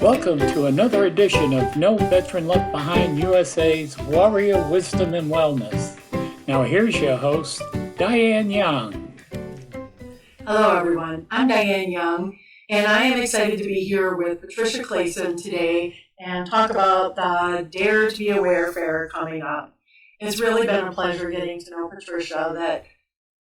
Welcome to another edition of No Veteran Left Behind USA's Warrior Wisdom and Wellness. Now here's your host, Diane Young. Hello everyone, I'm Diane Young, and I am excited to be here with Patricia Clayson today and talk about the Dare to Be Aware Fair coming up. It's really been a pleasure getting to know Patricia. That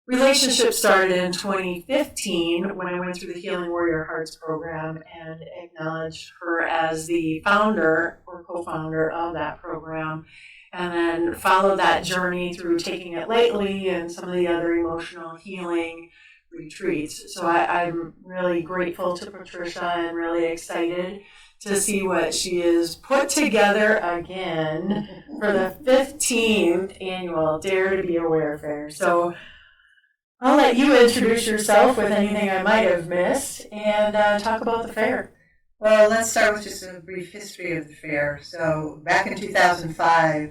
relationship started in 2015 when I went through the Healing Warrior Hearts program and acknowledged her as the founder or co-founder of that program, and then followed that journey through Taking It Lightly and some of the other emotional healing retreats. So I'm really grateful to Patricia and really excited to see what she has put together again for the 15th annual Dare to Be Aware Fair. So I'll let you introduce yourself with anything I might have missed and talk about the fair. Well, let's start with just a brief history of the fair. So back in 2005,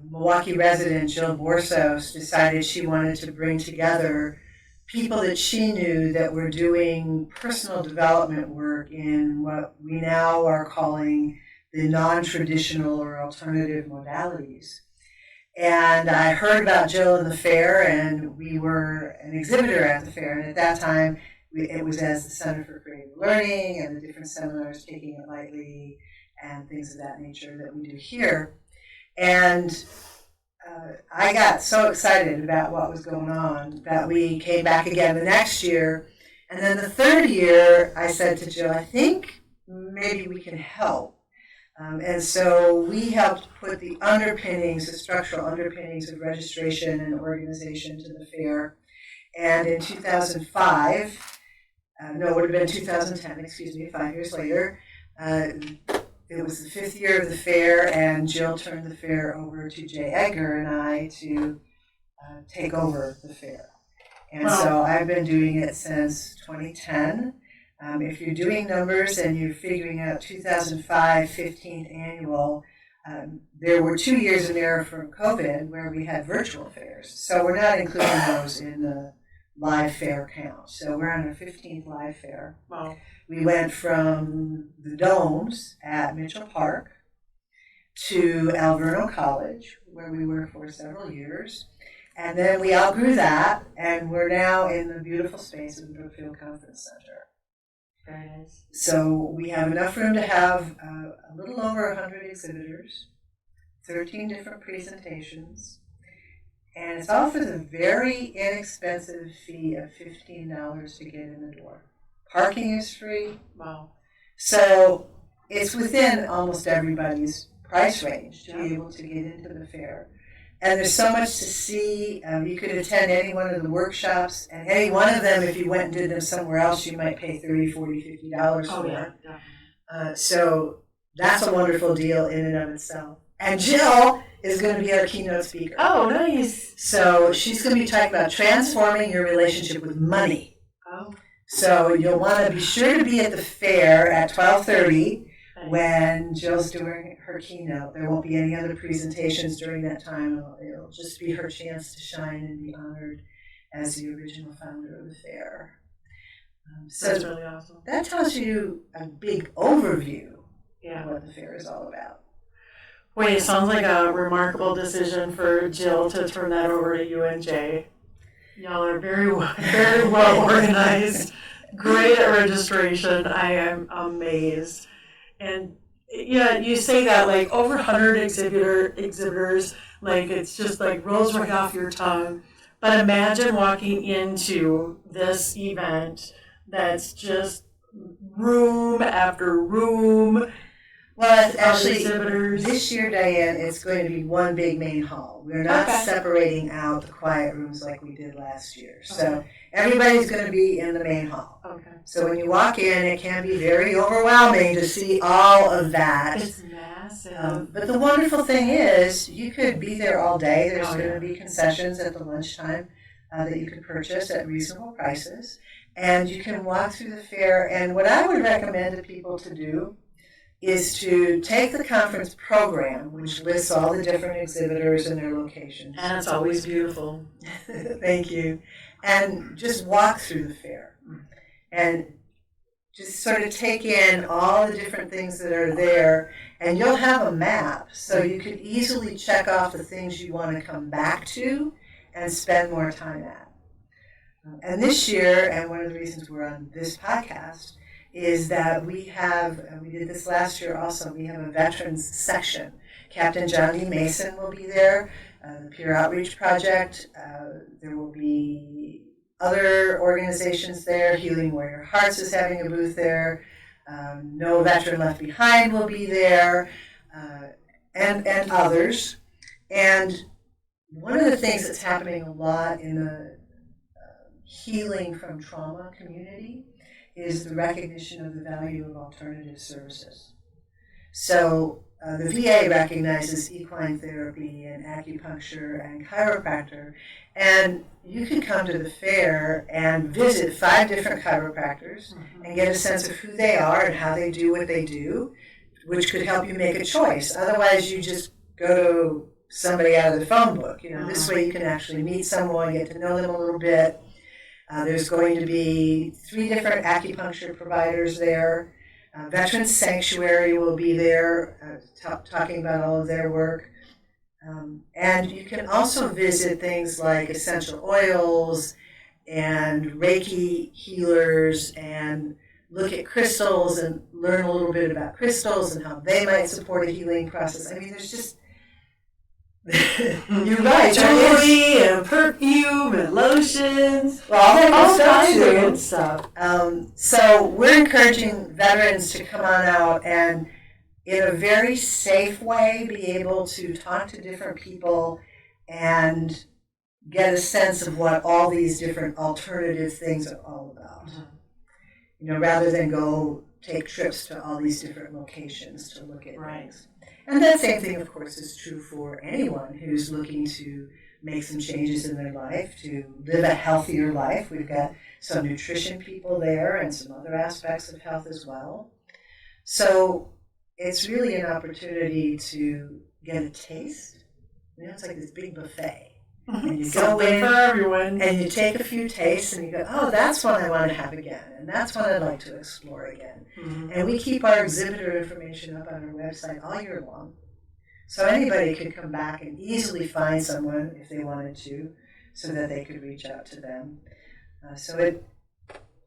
Milwaukee resident Jill Borsos decided she wanted to bring together people that she knew that were doing personal development work in what we now are calling the non-traditional or alternative modalities. And I heard about Jill in the fair, and we were an exhibitor at the fair. And at that time, it was as the Center for Creative Learning and the different seminars, Taking It Lightly, and things of that nature that we do here. And I got so excited about what was going on that we came back again the next year. And then the third year, I said to Jill, I think maybe we can help. And so we helped put the underpinnings, the structural underpinnings of registration and organization to the fair. And in 2005, it would have been 2010, 5 years later, it was the 5th year of the fair, and Jill turned the fair over to Jay Edgar and I to take over the fair. And so I've been doing it since 2010. If you're doing numbers and you're figuring out 2005 15th annual, there were 2 years in there from COVID where we had virtual fairs. So we're not including those in the live fair count. So we're on our 15th live fair. Wow. We went from the domes at Mitchell Park to Alverno College, where we were for several years. And then we outgrew that, and we're now in the beautiful space of the Brookfield Conference Center. Very nice. So we have enough room to have a little over 100 exhibitors, 13 different presentations, and it's all for the very inexpensive fee of $15 to get in the door. Parking is free. Wow. So it's within almost everybody's price range to be able to get into the fair. And there's so much to see. You could attend any one of the workshops, and any one of them, if you went and did them somewhere else, you might pay $30, $40, $50 for. Yeah. So that's a wonderful deal in and of itself. And Jill is going to be our keynote speaker. Oh, nice. So she's going to be talking about transforming your relationship with money. Oh. So you'll want to be sure to be at the fair at 12:30 when Jill's doing her keynote. There won't be any other presentations during that time. It'll just be her chance to shine and be honored as the original founder of the fair. So that's really awesome. That tells you a big overview of what the fair is all about. Wait, it sounds like a remarkable decision for Jill to turn that over to you and Jay. Y'all are very well organized, great at registration. I am amazed. And yeah, you say that like over 100 exhibitors, like it's just like rolls right off your tongue. But imagine walking into this event that's just room after room. Well, actually, this year, Diane, it's going to be one big main hall. We're not separating out the quiet rooms like we did last year. So everybody's going to be in the main hall. Okay. So when you walk in, it can be very overwhelming to see all of that. It's massive. But the wonderful thing is, you could be there all day. There's going to be concessions at the lunchtime that you can purchase at reasonable prices. And you can walk through the fair. And what I would recommend to people to do is to take the conference program, which lists all the different exhibitors and their locations. And it's always beautiful. Thank you. And just walk through the fair. And just sort of take in all the different things that are there, and you'll have a map, so you could easily check off the things you want to come back to and spend more time at. And this year, and one of the reasons we're on this podcast, is that we have, and we did this last year also, we have a veterans section. Captain John D. Mason will be there, the Peer Outreach Project. There will be other organizations there. Healing Warrior Hearts is having a booth there. No Veteran Left Behind will be there, and others. And one of the things that's happening a lot in the healing from trauma community is the recognition of the value of alternative services. So the VA recognizes equine therapy and acupuncture and chiropractor, and you can come to the fair and visit 5 different chiropractors and get a sense of who they are and how they do what they do, which could help you make a choice. Otherwise, you just go to somebody out of the phone book. This way you can actually meet someone, get to know them a little bit. There's going to be 3 different acupuncture providers there. Veterans Sanctuary will be there, talking about all of their work. And you can also visit things like essential oils and Reiki healers and look at crystals and learn a little bit about crystals and how they might support a healing process. I mean, there's just... You're right. Jewelry and perfume and lotions. Well, all kinds of good stuff. So we're encouraging veterans to come on out and, in a very safe way, be able to talk to different people and get a sense of what all these different alternative things are all about. Rather than go take trips to all these different locations to look at things. And that same thing, of course, is true for anyone who's looking to make some changes in their life, to live a healthier life. We've got some nutrition people there and some other aspects of health as well. So it's really an opportunity to get a taste. It's like this big buffet. And you go in for everyone. And you take a few tastes and you go, oh, that's one I want to have again. And that's one I'd like to explore again. And we keep our exhibitor information up on our website all year long. So anybody could come back and easily find someone if they wanted to, so that they could reach out to them.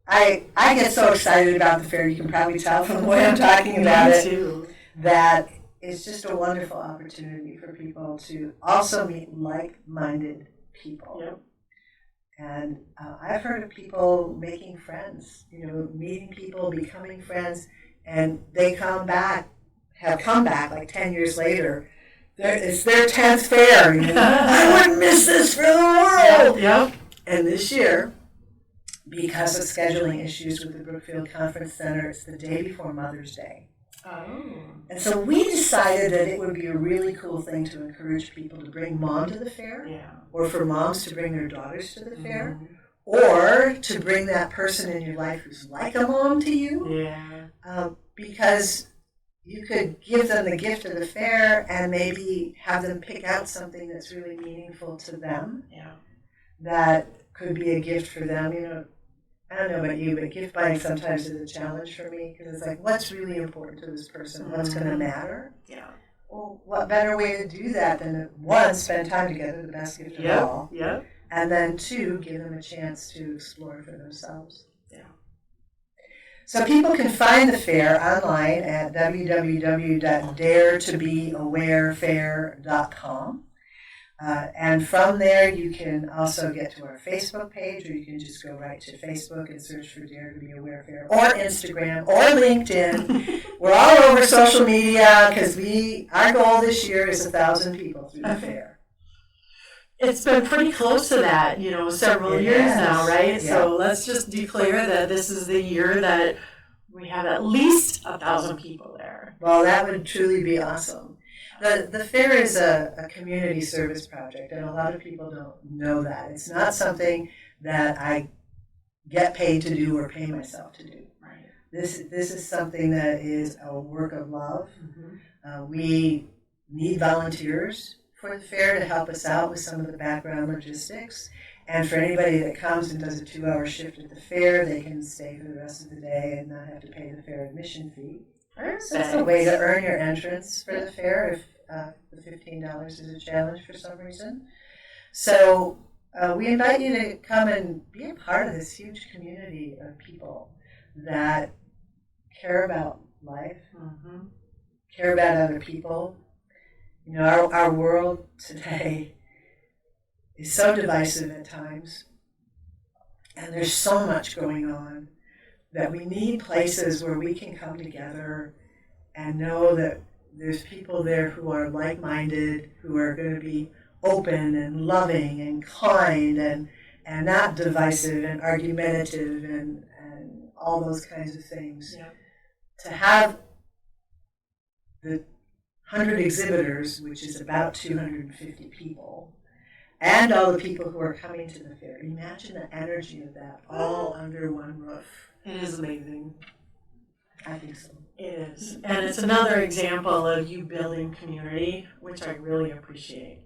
I get so excited about the fair, you can probably tell from the way I'm talking about it, too. that it's just a wonderful opportunity for people to also meet like-minded people. Yep. And I've heard of people making friends, meeting people, becoming friends, and they have come back like 10 years later. It's their 10th fair. I wouldn't miss this for the world. Yep. And this year, because of scheduling issues with the Brookfield Conference Center, it's the day before Mother's Day. Oh. And so we decided that it would be a really cool thing to encourage people to bring mom to the fair, or for moms to bring their daughters to the fair, or to bring that person in your life who's like a mom to you. Because you could give them the gift of the fair and maybe have them pick out something that's really meaningful to them. That could be a gift for them. I don't know about you, but gift buying sometimes is a challenge for me, because it's like, what's really important to this person? What's going to matter? Well, what better way to do that than to, 1, spend time together, the best gift of all, and then 2, give them a chance to explore for themselves. So people can find the fair online at www.daretobeawarefair.com. And from there, you can also get to our Facebook page, or you can just go right to Facebook and search for Dare to Be Aware Fair, or Instagram, or LinkedIn. We're all over social media, because our goal this year is 1,000 people through the fair. It's been pretty close to that, several years now, right? Yeah. So let's just declare that this is the year that we have at least 1,000 people there. Well, that would truly be awesome. The fair is a community service project, and a lot of people don't know that. It's not something that I get paid to do or pay myself to do. This is something that is a work of love. We need volunteers for the fair to help us out with some of the background logistics. And for anybody that comes and does a 2-hour shift at the fair, they can stay for the rest of the day and not have to pay the fair admission fee. So it's a way to earn your entrance for the fair if the $15 is a challenge for some reason. So we invite you to come and be a part of this huge community of people that care about life, care about other people. You know, our world today is so divisive at times, and there's so much going on that we need places where we can come together and know that there's people there who are like-minded, who are going to be open and loving and kind and not divisive and argumentative and all those kinds of things. Yep. To have the 100 exhibitors, which is about 250 people, and all the people who are coming to the fair. Imagine the energy of that all under one roof. It is amazing. I think so. It is. And it's another example of you building community, which I really appreciate.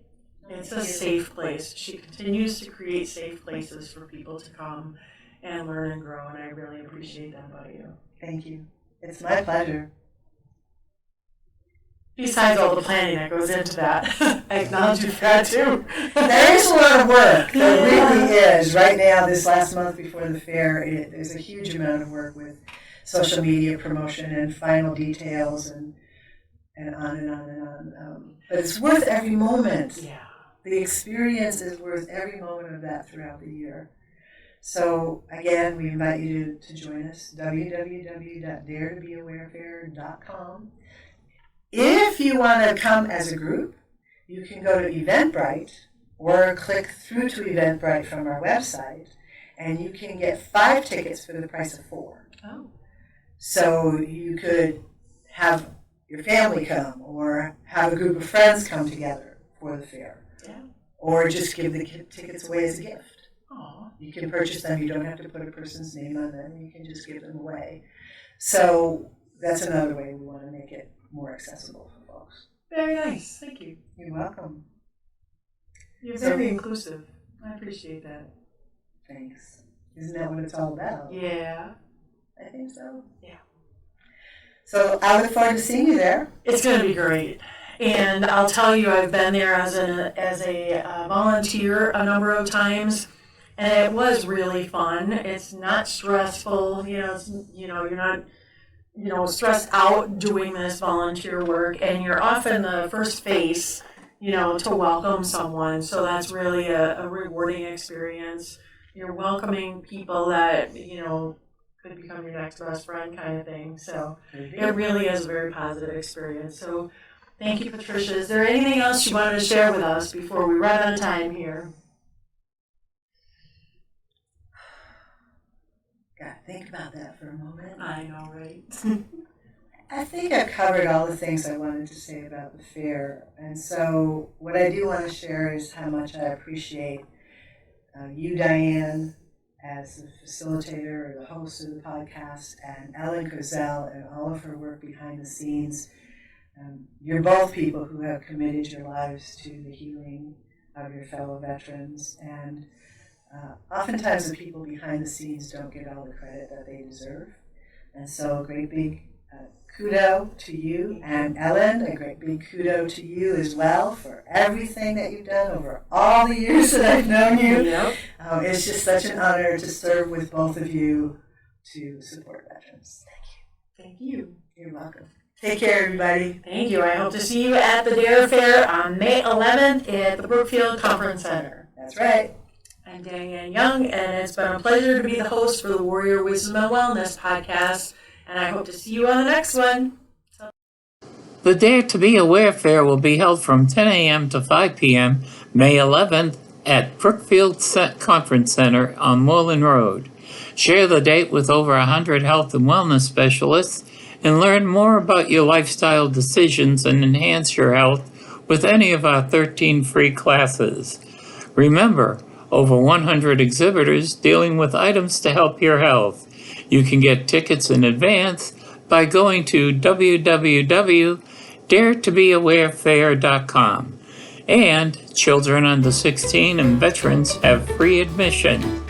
It's a safe place. She continues to create safe places for people to come and learn and grow, and I really appreciate that about you. Thank you. It's my pleasure. Besides all the planning that goes into that, I acknowledge you've got too. There is a lot of work. There really is. Right now, this last month before the fair, there's a huge amount of work with social media promotion and final details and on and on and on. But it's worth every moment. Yeah. The experience is worth every moment of that throughout the year. So again, we invite you to join us, www.daretobeawarefair.com. If you want to come as a group, you can go to Eventbrite or click through to Eventbrite from our website, and you can get 5 tickets for the price of 4. Oh. So you could have your family come or have a group of friends come together for the fair. Yeah. Or just give the tickets away as a gift. Aw. You can purchase them. You don't have to put a person's name on them. You can just give them away. So that's another way we want to make it more accessible for folks. Very nice. Thank you. You're welcome. You're very inclusive. I appreciate that. Thanks. Isn't that what it's all about? Yeah. I think so. Yeah. So I look forward to seeing you there. It's going to be great. And I'll tell you, I've been there as a volunteer a number of times, and it was really fun. It's not stressful. You're not stressed out doing this volunteer work, and you're often the first face, to welcome someone. So that's really a rewarding experience. You're welcoming people that, could become your next best friend kind of thing. So it really is a very positive experience. So thank you, Patricia. Is there anything else you wanted to share with us before we run out of time here? Gotta think about that for a moment. I know, right? I think I've covered all the things I wanted to say about the fair. And so what I do want to share is how much I appreciate you, Diane, as the facilitator or the host of the podcast, and Ellen Cozell and all of her work behind the scenes. You're both people who have committed your lives to the healing of your fellow veterans, and oftentimes the people behind the scenes don't get all the credit that they deserve. And so a great big kudo to you, and Ellen, a great big kudo to you as well for everything that you've done over all the years that I've known you. Yep. It's just such an honor to serve with both of you to support veterans. Thank you. You're welcome. Take care, everybody. Thank you. I hope to see you at the Dare Fair on May 11th at the Brookfield Conference Center. That's right. I'm Diane Young, and it's been a pleasure to be the host for the Warrior Wisdom and Wellness podcast, and I hope to see you on the next one. The Dare to Be Aware Fair will be held from 10 a.m. to 5 p.m. May 11th at Brookfield Conference Center on Moorland Road. Share the date with over 100 health and wellness specialists and learn more about your lifestyle decisions and enhance your health with any of our 13 free classes. Remember, over 100 exhibitors dealing with items to help your health. You can get tickets in advance by going to www.daretobeawarefair.com. And children under 16 and veterans have free admission.